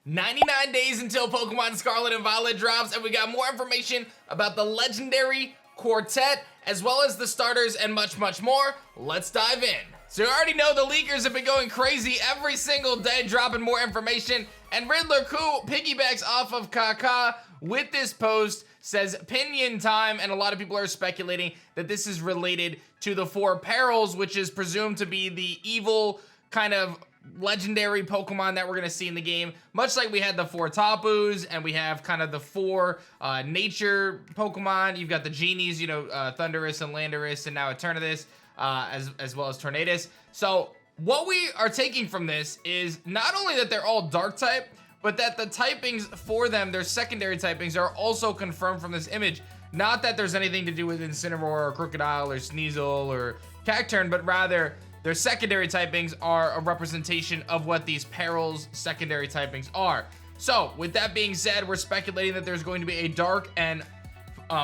99 days until Pokemon Scarlet and Violet drops, and we got more information about the legendary quartet, as well as the starters and much, much more. Let's dive in. So you already know the leakers have been going crazy every single day, dropping more information, and Riddler KHU piggybacks off of Kaka with this post, says Pinion time, and a lot of people are speculating that this is related to the Four Perils, which is presumed to be the evil kind of legendary Pokemon that we're gonna see in the game, much like we had the four Tapus and we have kind of the four nature Pokemon. You've got the genies, you know, Thundurus and Landorus, and now Eternatus, as well as Tornadus. So what we are taking from this is not only that they're all dark type, but that the typings for them, their secondary typings, are also confirmed from this image. Not that there's anything to do with Incineroar or Crocodile or Sneasel or Cacturne, but rather their secondary typings are a representation of what these Perils secondary typings are. So, with that being said, we're speculating that there's going to be a dark and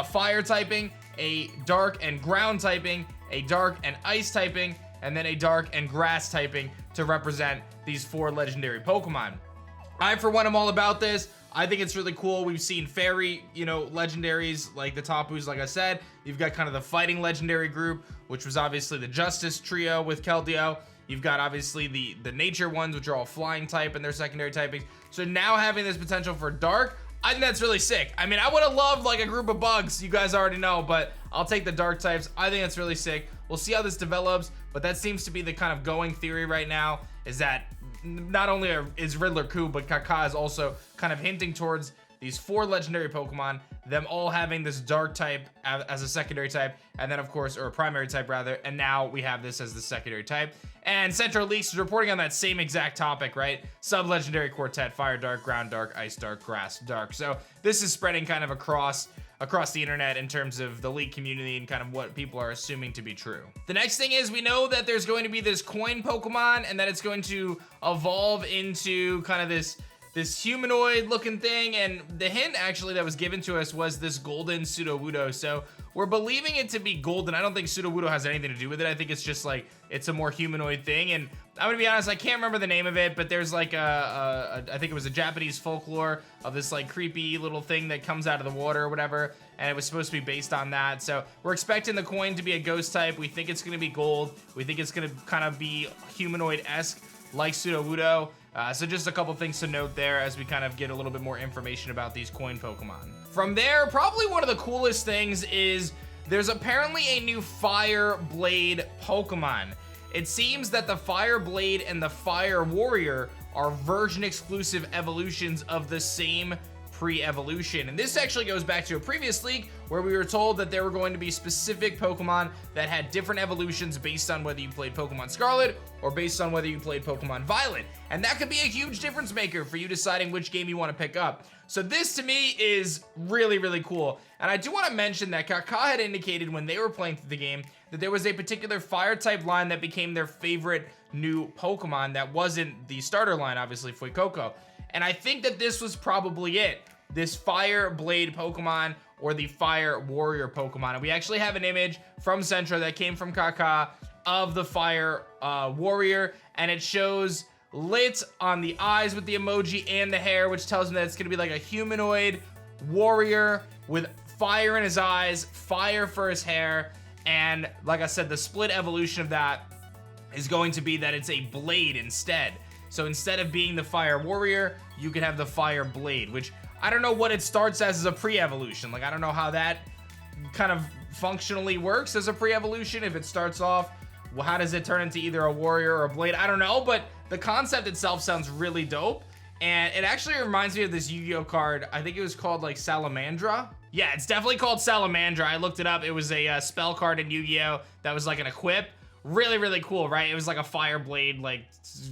fire typing, a dark and ground typing, a dark and ice typing, and then a dark and grass typing to represent these four legendary Pokemon. I, for one, am all about this. I think it's really cool. We've seen fairy, you know, legendaries like the Tapus, like I said. You've got kind of the fighting legendary group, which was obviously the Justice trio with Keldeo. You've got obviously the nature ones, which are all flying type and their secondary typings. So now having this potential for dark, I think that's really sick. I mean, I would have loved like a group of bugs, you guys already know, but I'll take the dark types. I think that's really sick. We'll see how this develops, but that seems to be the kind of going theory right now, is that not only is Riddler KHU, but Kaka is also kind of hinting towards these four legendary Pokemon, them all having this dark type as a secondary type, and then of course, or a primary type rather, and now we have this as the secondary type. And Central Leaks is reporting on that same exact topic, right? Sub-legendary quartet, fire dark, ground dark, ice dark, grass dark. So this is spreading kind of across the internet in terms of the leak community and kind of what people are assuming to be true. The next thing is, we know that there's going to be this coin Pokemon, and that it's going to evolve into kind of this humanoid looking thing, and the hint actually that was given to us was this golden Sudowoodo. So we're believing it to be golden. I don't think Sudowoodo has anything to do with it. I think it's just like, it's a more humanoid thing. And I'm gonna be honest, I can't remember the name of it, but there's like I think it was a Japanese folklore of this like creepy little thing that comes out of the water or whatever, and it was supposed to be based on that. So we're expecting the coin to be a ghost type. We think it's gonna be gold. We think it's gonna kind of be humanoid-esque like Sudowoodo. So just a couple things to note there as we kind of get a little bit more information about these coin Pokemon. From there, probably one of the coolest things is there's apparently a new Fire Blade Pokemon. It seems that the Fire Blade and the Fire Warrior are version exclusive evolutions of the same pre-evolution. And this actually goes back to a previous leak where we were told that there were going to be specific Pokemon that had different evolutions based on whether you played Pokemon Scarlet or based on whether you played Pokemon Violet. And that could be a huge difference maker for you deciding which game you want to pick up. So this to me is really, really cool. And I do want to mention that Kaka had indicated when they were playing through the game that there was a particular fire type line that became their favorite new Pokemon that wasn't the starter line, obviously, Fuecoco. And I think that this was probably it. This Fire Blade Pokemon or the Fire Warrior Pokemon. And we actually have an image from Centra that came from Kaka of the Fire Warrior, and it shows lit on the eyes with the emoji and the hair, which tells me that it's gonna be like a humanoid warrior with fire in his eyes, fire for his hair, and like I said, the split evolution of that is going to be that it's a blade instead. So instead of being the Fire Warrior, you could have the Fire Blade, which I don't know what it starts as a pre-evolution. Like, I don't know how that kind of functionally works as a pre-evolution. If it starts off, well, how does it turn into either a warrior or a blade? I don't know, but the concept itself sounds really dope. And it actually reminds me of this Yu-Gi-Oh card. I think it was called like Salamandra. Yeah, it's definitely called Salamandra. I looked it up. It was a spell card in Yu-Gi-Oh that was like an equip. Really, really cool, right? It was like a fire blade, like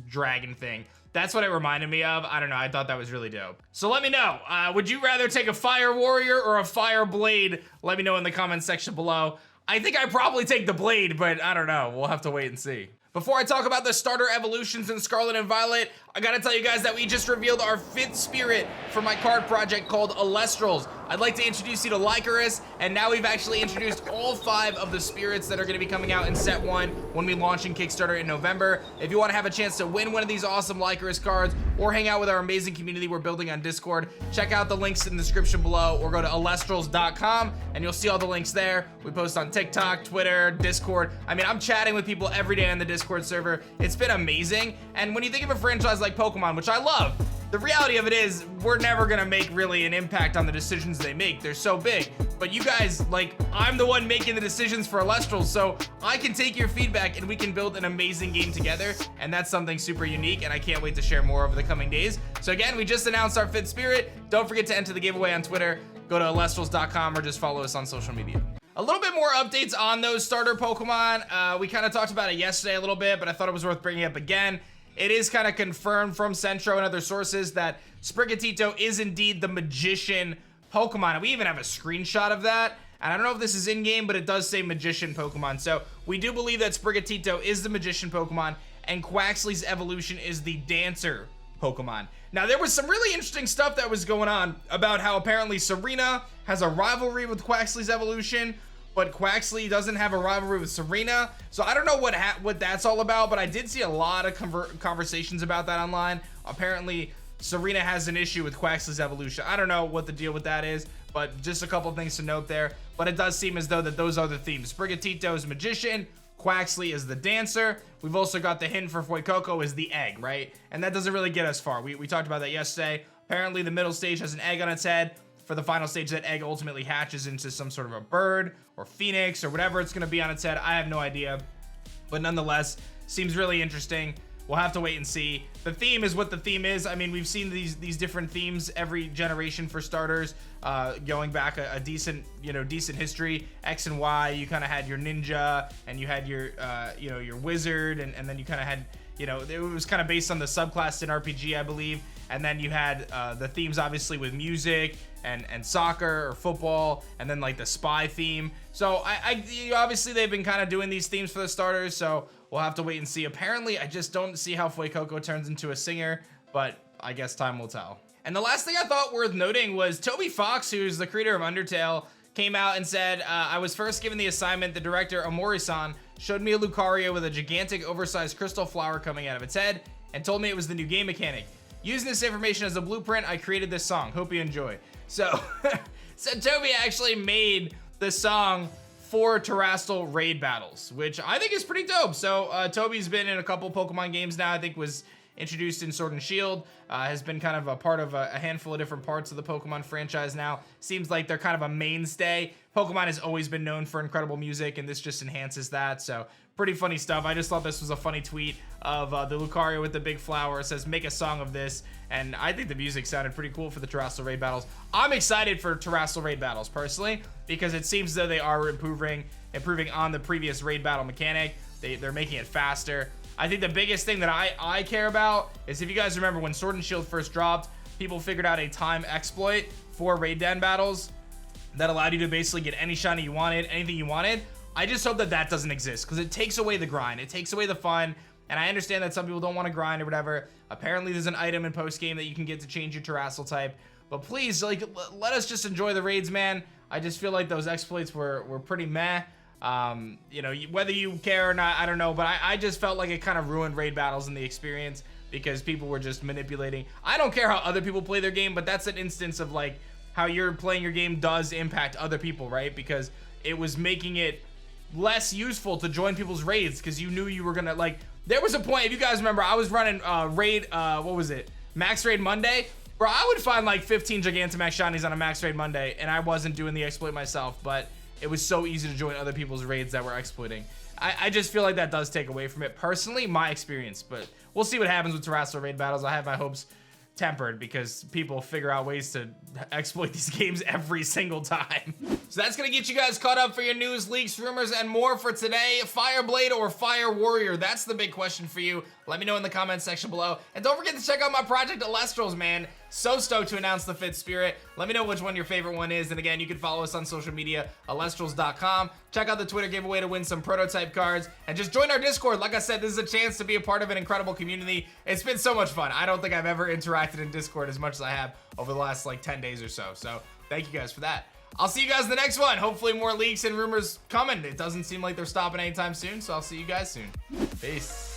dragon thing. That's what it reminded me of. I don't know, I thought that was really dope. So let me know, would you rather take a Fire Warrior or a Fire Blade? Let me know in the comments section below. I think I'd probably take the Blade, but I don't know, we'll have to wait and see. Before I talk about the starter evolutions in Scarlet and Violet, I gotta tell you guys that we just revealed our 5th spirit for my card project called Alestrals. I'd like to introduce you to Lycaris, and now we've actually introduced all 5 of the spirits that are gonna be coming out in set 1 when we launch in Kickstarter in November. If you wanna have a chance to win one of these awesome Lycaris cards or hang out with our amazing community we're building on Discord, check out the links in the description below or go to alestrals.com and you'll see all the links there. We post on TikTok, Twitter, Discord. I mean, I'm chatting with people every day on the Discord server. It's been amazing. And when you think of a franchise like Pokemon, which I love, the reality of it is we're never gonna make really an impact on the decisions they make. They're so big. But you guys, like, I'm the one making the decisions for Alestrals, so I can take your feedback and we can build an amazing game together. And that's something super unique, and I can't wait to share more over the coming days. So again, we just announced our 5th spirit. Don't forget to enter the giveaway on Twitter. Go to alestrals.com or just follow us on social media. A little bit more updates on those starter Pokemon. We kind of talked about it yesterday a little bit, but I thought it was worth bringing up again. It is kind of confirmed from Centro and other sources that Sprigatito is indeed the Magician Pokemon. And we even have a screenshot of that. And I don't know if this is in-game, but it does say Magician Pokemon. So we do believe that Sprigatito is the Magician Pokemon, and Quaxly's evolution is the Dancer Pokemon. Now, there was some really interesting stuff that was going on about how apparently Serena has a rivalry with Quaxly's evolution, but Quaxly doesn't have a rivalry with Serena. So I don't know what that's all about, but I did see a lot of conversations about that online. Apparently, Serena has an issue with Quaxly's evolution. I don't know what the deal with that is, but just a couple things to note there. But it does seem as though that those are the themes. Sprigatito is Magician, Quaxly is the Dancer. We've also got the hint for Fuecoco is the egg, right? And that doesn't really get us far. We talked about that yesterday. Apparently the middle stage has an egg on its head. For the final stage, that egg ultimately hatches into some sort of a bird or phoenix or whatever it's gonna be on its head. I have no idea, but nonetheless, seems really interesting. We'll have to wait and see. The theme is what the theme is. I mean, we've seen these different themes every generation for starters, going back a decent, decent history. X and Y, you kind of had your ninja, and you had your, your wizard, and then you kind of had, it was kind of based on the subclass in RPG, I believe. And then you had the themes, obviously, with music and soccer or football, and then like the spy theme. So obviously they've been kind of doing these themes for the starters, so we'll have to wait and see. Apparently, I just don't see how Fuecoco turns into a singer, but I guess time will tell. And the last thing I thought worth noting was Toby Fox, who's the creator of Undertale, came out and said, I was first given the assignment. The director, Omori-san, showed me a Lucario with a gigantic oversized crystal flower coming out of its head and told me it was the new game mechanic. Using this information as a blueprint, I created this song. Hope you enjoy. So, Toby actually made the song for Terrestrial raid battles, which I think is pretty dope. So, Toby's been in a couple Pokemon games now. I think was introduced in Sword and Shield, has been kind of a part of a handful of different parts of the Pokemon franchise now. Seems like they're kind of a mainstay. Pokemon has always been known for incredible music, and this just enhances that. So, pretty funny stuff. I just thought this was a funny tweet of the Lucario with the big flower. It says, make a song of this. And I think the music sounded pretty cool for the Terrestrial raid battles. I'm excited for Terrestrial raid battles, personally, because it seems as though they are improving on the previous raid battle mechanic. They're making it faster. I think the biggest thing that I care about is, if you guys remember when Sword and Shield first dropped, people figured out a time exploit for raid den battles that allowed you to basically get any shiny you wanted, anything you wanted. I just hope that that doesn't exist, because it takes away the grind. It takes away the fun. And I understand that some people don't want to grind or whatever. Apparently there's an item in post-game that you can get to change your Terrestrial type. But please, like, let us just enjoy the raids, man. I just feel like those exploits were pretty meh. Whether you care or not, I don't know. But I just felt like it kind of ruined raid battles and the experience, because people were just manipulating. I don't care how other people play their game, but that's an instance of, like, how you're playing your game does impact other people, right? Because it was making it less useful to join people's raids, because you knew you were gonna, like, there was a point, if you guys remember, I was running Max Raid Monday, where I would find like 15 Gigantamax shinies on a Max Raid Monday, and I wasn't doing the exploit myself, but it was so easy to join other people's raids that were exploiting. I just feel like that does take away from it, personally, my experience, but we'll see what happens with Terrestrial raid battles. I have my hopes tempered, because people figure out ways to exploit these games every single time. So that's gonna get you guys caught up for your news, leaks, rumors, and more for today. Fireblade or Fire Warrior? That's the big question for you. Let me know in the comments section below. And don't forget to check out my project Alestrals, man. So stoked to announce the 5th Spirit. Let me know which one your favorite one is. And again, you can follow us on social media, alestrals.com. Check out the Twitter giveaway to win some prototype cards. And just join our Discord. Like I said, this is a chance to be a part of an incredible community. It's been so much fun. I don't think I've ever interacted in Discord as much as I have over the last like 10 days or so. So thank you guys for that. I'll see you guys in the next one. Hopefully more leaks and rumors coming. It doesn't seem like they're stopping anytime soon, so I'll see you guys soon. Peace.